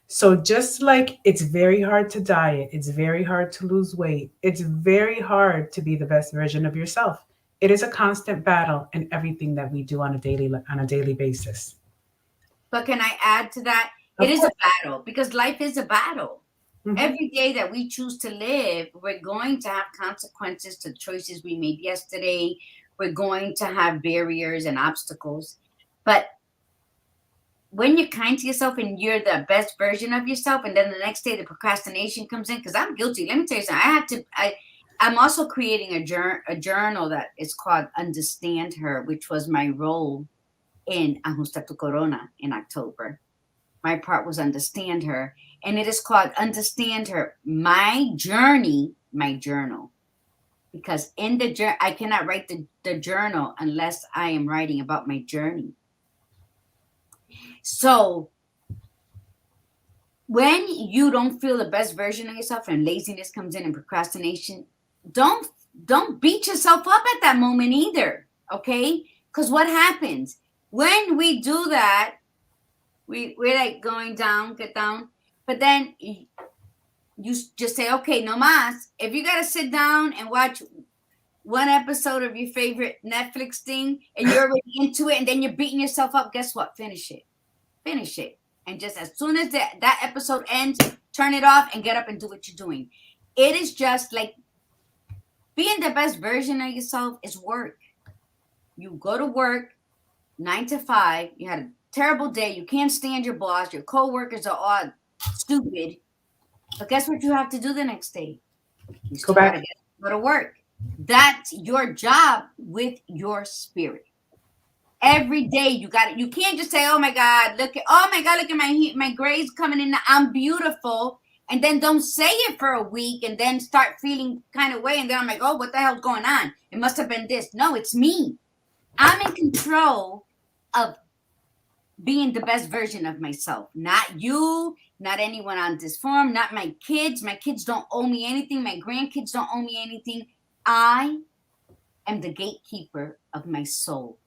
So just like it's very hard to diet, it's very hard to lose weight, it's very hard to be the best version of yourself. It is a constant battle in everything that we do on a daily basis. But can I add to that? It is a battle because life is a battle. Mm-hmm. Every day that we choose to live, we're going to have consequences to choices we made yesterday. We're going to have barriers and obstacles. But when you're kind to yourself and you're the best version of yourself, and then the next day the procrastination comes in, because I'm guilty. Let me tell you something. I'm also creating a journal that is called Understand Her, which was my role in Ajusta tu Corona in October. My part was Understand Her. And it is called Understand Her, My Journey, My Journal. Because in the journal, I cannot write the journal unless I am writing about my journey. So when you don't feel the best version of yourself and laziness comes in and procrastination, don't beat yourself up at that moment either, okay? Because what happens when we do that, we're like going down, get down, but then you just say, okay, no mas. If you got to sit down and watch one episode of your favorite Netflix thing and you're already into it and then you're beating yourself up, guess what? Finish it. Finish it. And just as soon as that episode ends, turn it off and get up and do what you're doing. It is just like being the best version of yourself is work. You go to work 9 to 5, you had a terrible day, you can't stand your boss, your coworkers are all stupid. But guess what you have to do the next day? You Go still got to back. go to work. That's your job with your spirit. Every day you got it. You can't just say, "Oh my God, look at my grades coming in. I'm beautiful," and then don't say it for a week, and then start feeling kind of way. And then I'm like, "Oh, what the hell's going on? It must have been this." No, it's me. I'm in control of being the best version of myself. Not you, not anyone on this forum, not my kids. My kids don't owe me anything. My grandkids don't owe me anything. I am the gatekeeper of my soul.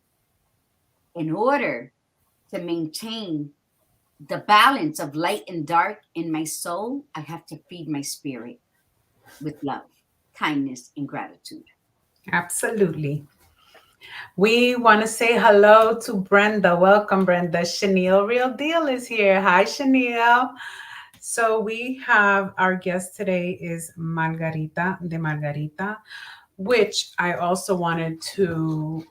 In order to maintain the balance of light and dark in my soul, I have to feed my spirit with love, kindness, and gratitude. Absolutely. We want to say hello to Brenda. Welcome, Brenda. Chanel Real Deal is here. Hi, Chanel. So we have our guest today is Margarita de Margarita, which I also wanted to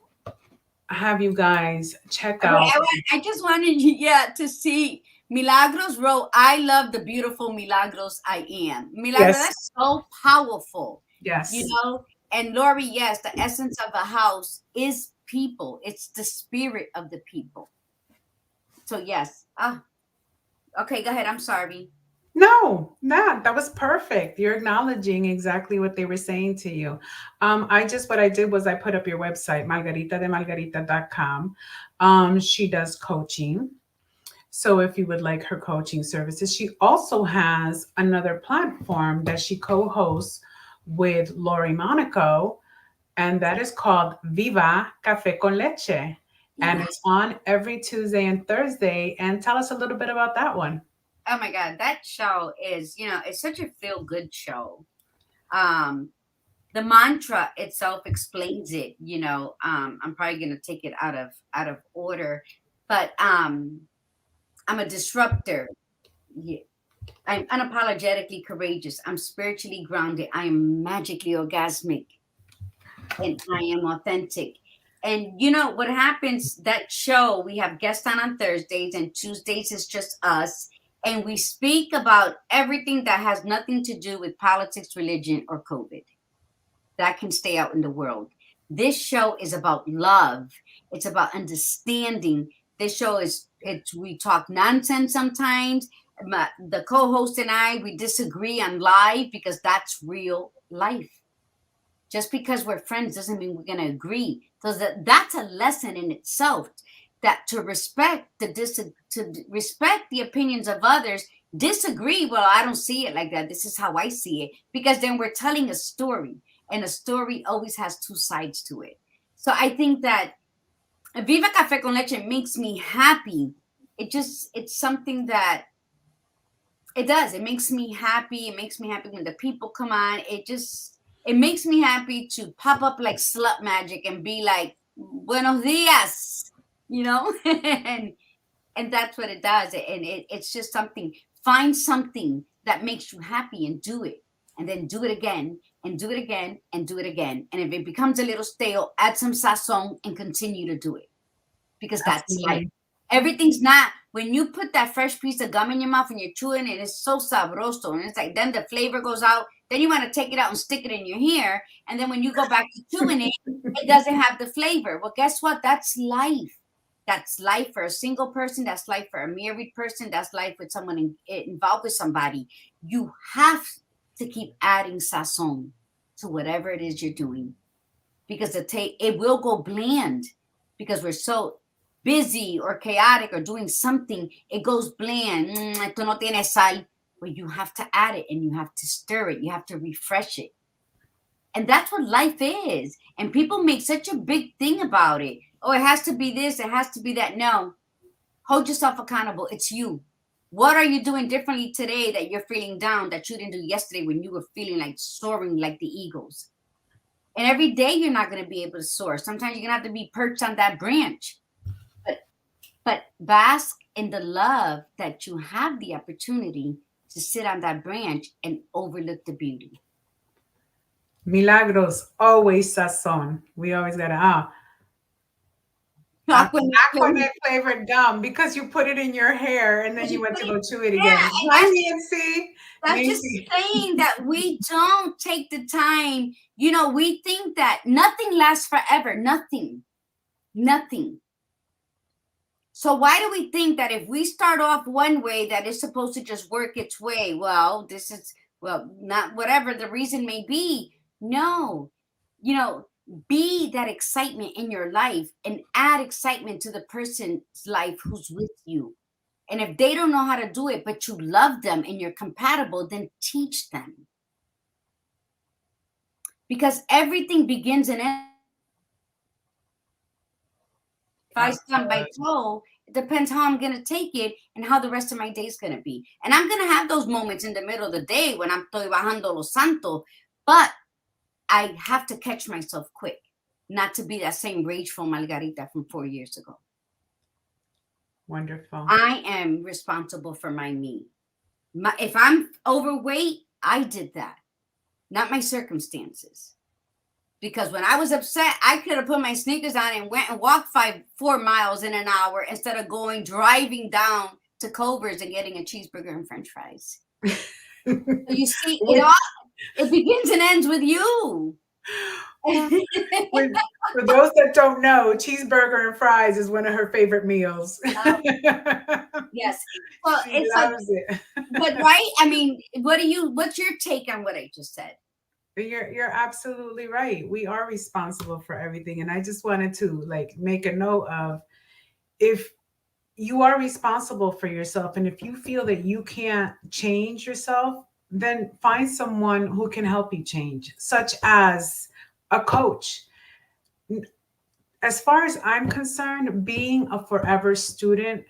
have you guys check Wait, out. I just wanted you, yeah, to see Milagros wrote, "I love the beautiful Milagros I am." Milagros, Yes, that's so powerful, you yes. know? And Lori, yes, the essence of a house is people. It's the spirit of the people. So yes. Ah, okay, go ahead. I'm sorry. No, not that was perfect. You're acknowledging exactly what they were saying to you. What I did was I put up your website, margaritademargarita.com. She does coaching. So if you would like her coaching services, she also has another platform that she co-hosts with Lori Monaco, and that is called Viva Cafe con Leche. And Yeah. it's on every Tuesday and Thursday. And tell us a little bit about that one. Oh my God, that show is, it's such a feel good show. Um, the mantra itself explains it. I'm probably gonna take it out of order, but I'm a disruptor. Yeah. I'm unapologetically courageous. I'm spiritually grounded. I am magically orgasmic, and I am authentic. And you know what happens? That show, we have guests on Thursdays, and Tuesdays is just us. And we speak about everything that has nothing to do with politics, religion, or COVID. That can stay out in the world. This show is about love. It's about understanding. This show we talk nonsense sometimes. The co-host and I, we disagree on live because that's real life. Just because we're friends doesn't mean we're going to agree. So that's a lesson in itself. That to respect the opinions of others, disagree. Well, I don't see it like that. This is how I see it, because then we're telling a story, and a story always has two sides to it. So I think that Viva Cafe con Leche makes me happy. It's something that it does. It makes me happy. It makes me happy when the people come on. It makes me happy to pop up like slut magic and be like, "Buenos dias," and that's what it does. And it's just something. Find something that makes you happy and do it, and then do it again and do it again and do it again. And if it becomes a little stale, add some sazon and continue to do it, because that's life. Absolutely. Everything's not, when you put that fresh piece of gum in your mouth and you're chewing it, it's so sabroso. And it's like, then the flavor goes out. Then you want to take it out and stick it in your hair. And then when you go back to chewing it, it doesn't have the flavor. Well, guess what? That's life. That's life for a single person. That's life for a married person. That's life with someone involved with somebody. You have to keep adding sazon to whatever it is you're doing, because it will go bland, because we're so busy or chaotic or doing something. It goes bland. Esto no tiene sal. But you have to add it, and you have to stir it. You have to refresh it. And that's what life is. And people make such a big thing about it. Oh, it has to be this, it has to be that. No. Hold yourself accountable. It's you. What are you doing differently today that you're feeling down that you didn't do yesterday when you were feeling like soaring like the eagles? And every day you're not going to be able to soar. Sometimes you're going to have to be perched on that branch. But but bask in the love that you have the opportunity to sit on that branch and overlook the beauty. Milagros, always sazon. We always gotta Aquanet Aquanet flavored gum because you put it in your hair and then you went to go chew it Yeah, again. and Hi, Nancy. that's just Nancy. saying that we don't take the time. We think that nothing lasts forever. Nothing. Nothing. So why do we think that if we start off one way that is supposed to just work its way? Well, not whatever the reason may be. No, be that excitement in your life and add excitement to the person's life who's with you. And if they don't know how to do it, but you love them and you're compatible, then teach them. Because everything begins and ends. If I stump my toe, it depends how I'm going to take it and how the rest of my day is going to be. And I'm going to have those moments in the middle of the day when I'm estoy bajando los santos, but I have to catch myself quick, not to be that same rageful Margarita from 4 years ago. Wonderful. I am responsible for my me. If I'm overweight, I did that, not my circumstances. Because when I was upset, I could have put my sneakers on and went and walked 4 miles in an hour instead of driving down to Culver's and getting a cheeseburger and French fries. So you see, it begins and ends with you. For those that don't know, cheeseburger and fries is one of her favorite meals. Yes. Well, she it's loves it. But right? I mean, what's your take on what I just said? You're absolutely right. We are responsible for everything. And I just wanted to make a note of, if you are responsible for yourself and if you feel that you can't change yourself, then find someone who can help you change, such as a coach. As far as I'm concerned, being a forever student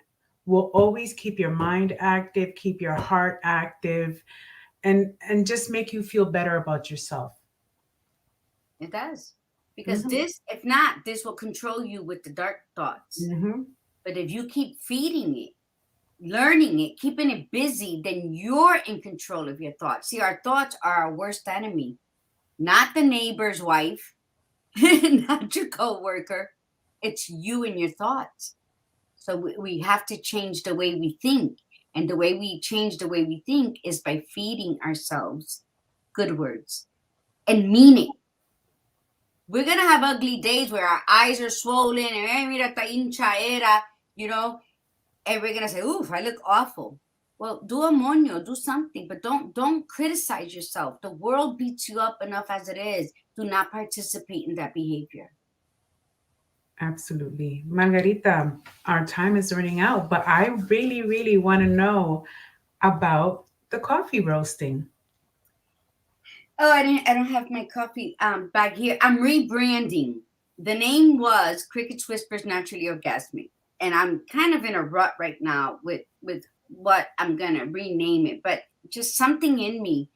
will always keep your mind active, keep your heart active, and just make you feel better about yourself. It does. Because if not, this will control you with the dark thoughts. But if you keep feeding it, learning it, keeping it busy, then you're in control of your thoughts. See, our thoughts are our worst enemy, not the neighbor's wife, not your co-worker. It's you and your thoughts. So we have to change the way we think. And the way we change the way we think is by feeding ourselves good words and meaning. We're going to have ugly days where our eyes are swollen and, hey, mira, esta hinchadera, and we're going to say, oof, I look awful. Well, do a moño, do something, but don't criticize yourself. The world beats you up enough as it is. Do not participate in that behavior. Absolutely. Margarita, our time is running out, but I really, really want to know about the coffee roasting. Oh, I don't have my coffee back here. I'm rebranding. The name was Cricket's Whispers Naturally Orgasmic. And I'm kind of in a rut right now with what I'm going to rename it. But just something in me.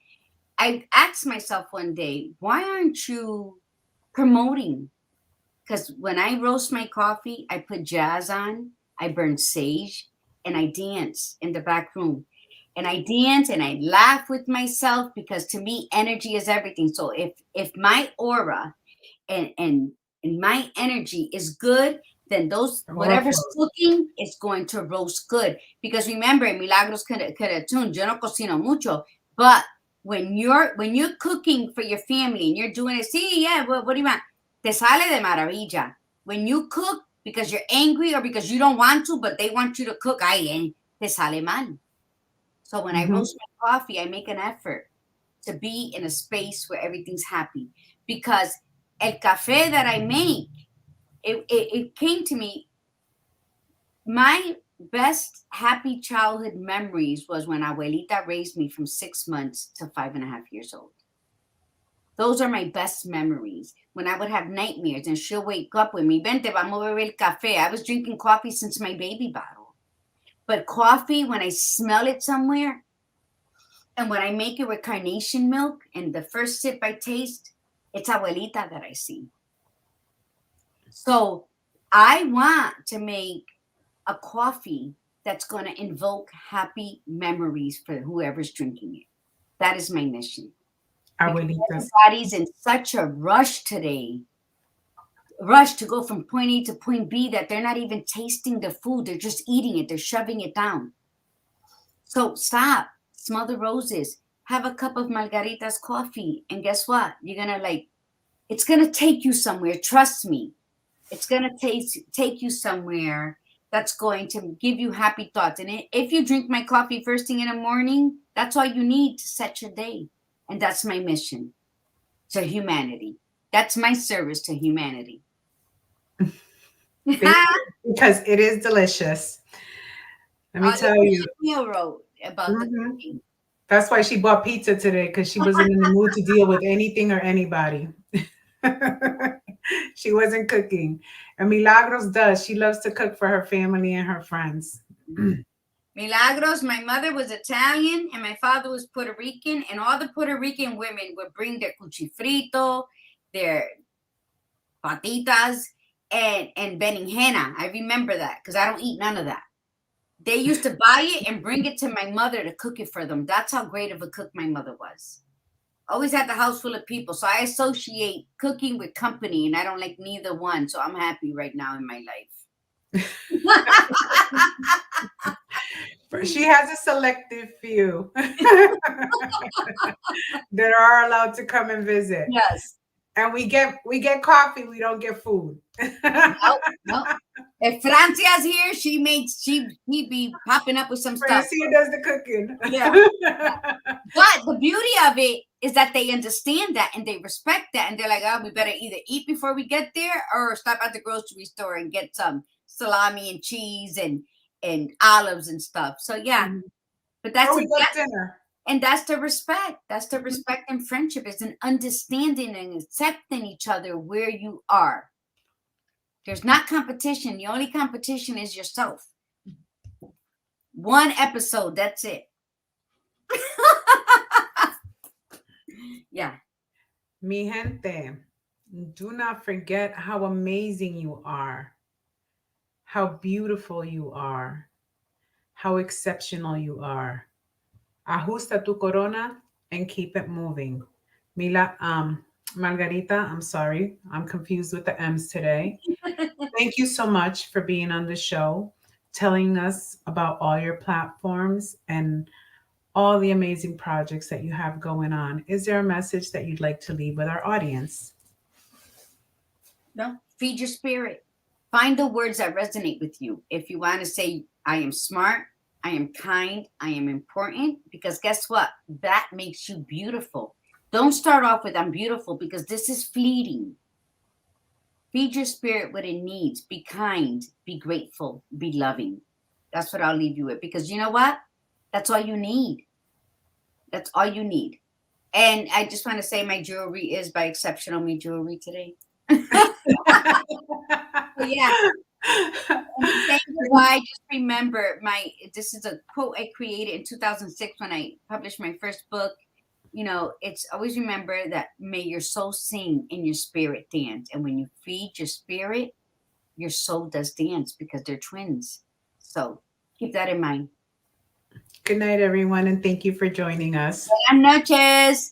I asked myself one day, why aren't you promoting? Because when I roast my coffee, I put jazz on, I burn sage, and I dance in the back room. And I dance and I laugh with myself, because to me, energy is everything. So if my aura and my energy is good, then whatever's cooking is going to roast good. Because remember, Milagros could attune, yo no cocino mucho, but when you're cooking for your family and you're doing it, sí, yeah, what do you want? Te sale de maravilla. When you cook because you're angry or because you don't want to, but they want you to cook, te sale mal. So when I roast my coffee, I make an effort to be in a space where everything's happy. Because el café that I make, it came to me. My best happy childhood memories was when Abuelita raised me from 6 months to 5.5 years old. Those are my best memories. When I would have nightmares and she'll wake up with me, vente, vamos a beber el café. I was drinking coffee since my baby bottle. But coffee, when I smell it somewhere, and when I make it with carnation milk, and the first sip I taste, it's Abuelita that I see. So I want to make a coffee that's going to invoke happy memories for whoever's drinking it. That is my mission. Because Abuelitas. everybody's in such a rush today, rush to go from point A to point B, that they're not even tasting the food. They're just eating it. They're shoving it down. So stop, smell the roses, have a cup of Margarita's coffee. And guess what? You're going to like, it's going to take you somewhere. Trust me. It's going to take you somewhere that's going to give you happy thoughts. And if you drink my coffee first thing in the morning, that's all you need to set your day. And that's my mission to humanity. That's my service to humanity. Because it is delicious. Let me tell you. Neil wrote about the cooking. That's why she bought pizza today, because she wasn't in the mood to deal with anything or anybody. She wasn't cooking. And Milagros does. She loves to cook for her family and her friends. Milagros, my mother was Italian and my father was Puerto Rican, and all the Puerto Rican women would bring their cuchifrito, their patitas, and berenjena. I remember that because I don't eat none of that. They used to buy it and bring it to my mother to cook it for them. That's how great of a cook my mother was. Always had the house full of people. So I associate cooking with company, and I don't like neither one. So I'm happy right now in my life. She has a selective few that are allowed to come and visit. Yes. And we get coffee, we don't get food. Nope. If Francia's here, she be popping up with some stuff. Francia does the cooking. Yeah. But the beauty of it is that they understand that and they respect that, and they're like, oh, we better either eat before we get there or stop at the grocery store and get some salami and cheese and olives and stuff. So yeah. But that's dinner. And that's the respect. That's the respect and friendship. It's an understanding and accepting each other where you are. There's not competition. The only competition is yourself. One episode, that's it. Yeah. Mi gente, do not forget how amazing you are, how beautiful you are, how exceptional you are. Ajusta tu corona and keep it moving. Margarita, I'm sorry. I'm confused with the M's today. Thank you so much for being on the show, telling us about all your platforms and all the amazing projects that you have going on. Is there a message that you'd like to leave with our audience? No, feed your spirit. Find the words that resonate with you. If you want to say, I am smart, I am kind, I am important, because guess what? That makes you beautiful. Don't start off with I'm beautiful, because this is fleeting. Feed your spirit what it needs. Be kind, be grateful, be loving. That's what I'll leave you with, because you know what? That's all you need. That's all you need. And I just want to say my jewelry is by Exceptional Me Jewelry today. Yeah. I just remember this is a quote I created in 2006 when I published my first book. You know, it's always remember that may your soul sing and your spirit dance. And when you feed your spirit, your soul does dance, because they're twins. So keep that in mind. Good night, everyone, and thank you for joining us. Buenas noches.